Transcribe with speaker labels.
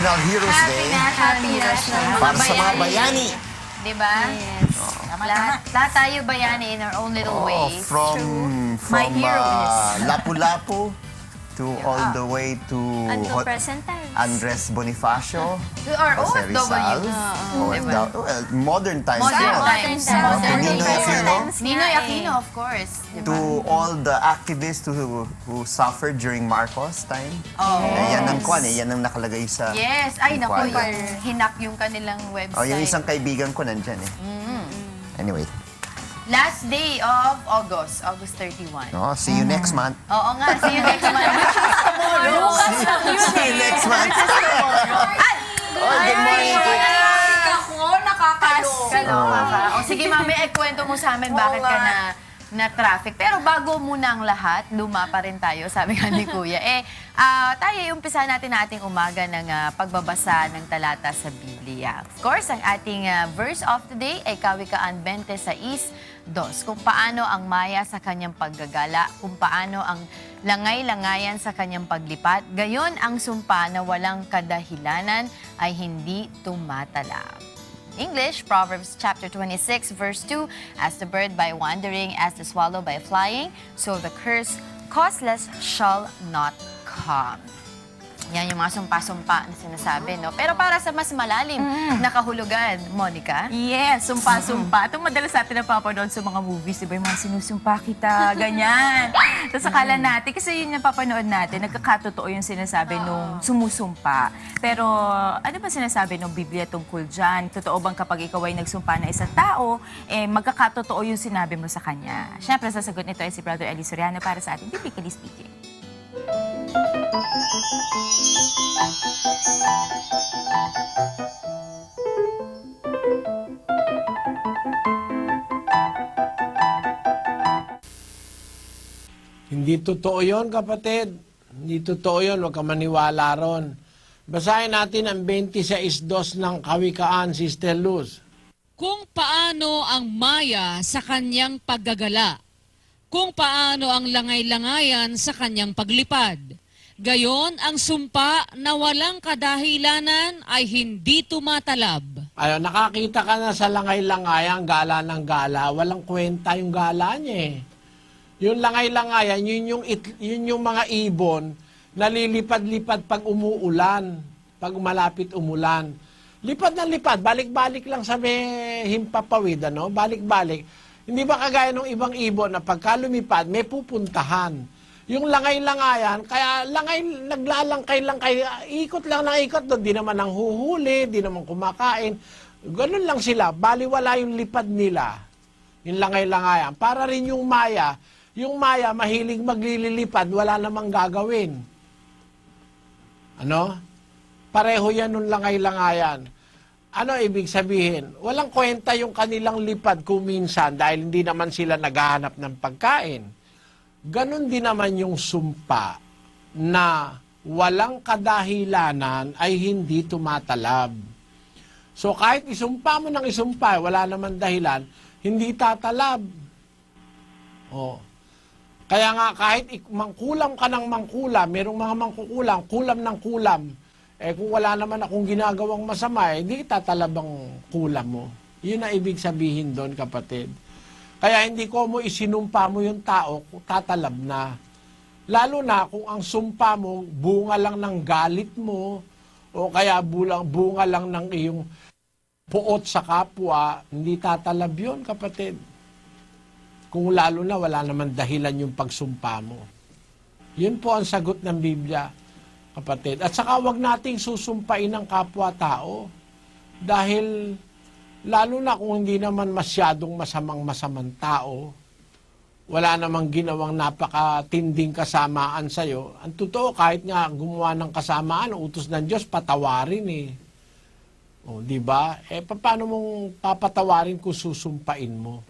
Speaker 1: National Heroes Day
Speaker 2: Happy National.
Speaker 1: para sa mga bayani.
Speaker 2: Diba?
Speaker 3: Yes.
Speaker 2: Lahat tayo bayani in our own little way.
Speaker 1: From
Speaker 3: My heroes.
Speaker 1: Lapu-Lapu to all the way to
Speaker 3: Until present times.
Speaker 1: Andres Bonifacio.
Speaker 2: To our
Speaker 1: Jose Rizal.
Speaker 2: OFW.
Speaker 1: Well, modern times.
Speaker 2: Modern
Speaker 1: yun.
Speaker 2: times.
Speaker 1: Modern
Speaker 2: Ninoy
Speaker 1: times.
Speaker 2: Aquino.
Speaker 1: Aquino.
Speaker 2: Ninoy Aquino, of course.
Speaker 1: To all the activists who suffered during Marcos time. Yan ang kwan yan ang nakalagay sa...
Speaker 2: Yes. Ay, naku,
Speaker 1: Inquiry.
Speaker 2: hinak yung kanilang website.
Speaker 1: yung isang kaibigan ko nandyan Anyway.
Speaker 2: Last day of August, August 31.
Speaker 1: See you next month.
Speaker 2: Oo nga, see you next month.
Speaker 1: See you next month. Good morning.
Speaker 2: Kaloka ka. O sige, mami, kwento mo sa amin bakit ka na traffic. Pero bago muna ang lahat, luma pa rin tayo, sabi nga ni Kuya. Tayo umpisa natin na ating umaga ng pagbabasa ng talata sa Biblia. Of course, ang ating verse of today ay Kawikaan 26:2. Kung paano ang maya sa kanyang paggagala, kung paano ang langay-langayan sa kanyang paglipat, gayon ang sumpa na walang kadahilanan ay hindi tumatalab. English, Proverbs chapter 26, verse 2, as the bird by wandering, as the swallow by flying, so the curse causeless shall not come. Yan yung mga sumpa-sumpa na sinasabi, no? Pero para sa mas malalim na kahulugan, Monica?
Speaker 3: Yes, sumpa-sumpa. Itong madalas natin napapanood sa mga movies, diba? Yung mga sinusumpa kita, ganyan. Tapos akala natin, kasi yun yung napapanood natin, nagkakatotoo yung sinasabi nung sumusumpa. Pero ano ba sinasabi ng Biblia tungkol dyan? Totoo bang kapag ikaw ay nagsumpa na isang tao, magkakatotoo yung sinabi mo sa kanya? Siyempre, sasagot nito ay si Brother Eli Soriano para sa ating Biblically Speaking.
Speaker 4: Hindi totoo yun, kapatid. Hindi totoo yun. Huwag ka maniwala ron. Basahin natin ang 26:2 ng Kawikaan, Sister Luz.
Speaker 5: Kung paano ang maya sa kanyang paggagala, kung paano ang langay-langayan sa kanyang paglipad. Gayon ang sumpa na walang kadahilanan ay hindi tumatalab.
Speaker 4: Ayun, nakakita ka na sa langay-langayan, gala ng gala. Walang kwenta yung gala niya eh. Yung langay-langayan, yun yung mga ibon na lilipad-lipad pag umuulan, pag malapit umulan. Lipad na lipad, balik-balik lang sa may himpapawid, ano? Balik-balik. Hindi ba kagaya ng ibang ibon na pagka lumipad, may pupuntahan. Yung langay-langayan, kaya naglalangkay-langkay, ikot lang ng ikot doon, di naman ang huhuli, di naman kumakain. Ganun lang sila, baliwala yung lipad nila, yung langay-langayan. Para rin yung maya mahilig maglilipad, wala namang gagawin. Ano? Pareho yan nung langay-langayan. Ano ibig sabihin? Walang kwenta yung kanilang lipad kung minsan dahil hindi naman sila naghahanap ng pagkain. Ganon din naman yung sumpa na walang kadahilanan ay hindi tumatalab. So kahit isumpa mo ng isumpa, wala naman dahilan, hindi tatalab. Oh. Kaya nga kahit mangkulam ka ng mangkulam, merong mga mangkukulam, kulam ng kulam, kung wala naman akong ginagawang masama, hindi tatalab ang kulam mo. Yun ang ibig sabihin doon, kapatid. Kaya hindi ko mo isinumpa mo yung tao, tatalab na. Lalo na kung ang sumpa mo, bunga lang ng galit mo, o kaya bunga lang ng iyong puot sa kapwa, hindi tatalab yun, kapatid. Kung lalo na wala naman dahilan yung pagsumpa mo. Yun po ang sagot ng Biblia, kapatid. At saka wag nating susumpain ang kapwa-tao. Dahil lalo na kung hindi naman masyadong masamang tao, wala namang ginawang napakatinding kasamaan sa'yo. Ang totoo, kahit nga gumawa ng kasamaan, utos ng Diyos, patawarin eh. O, di ba? Paano mong papatawarin kung susumpain mo?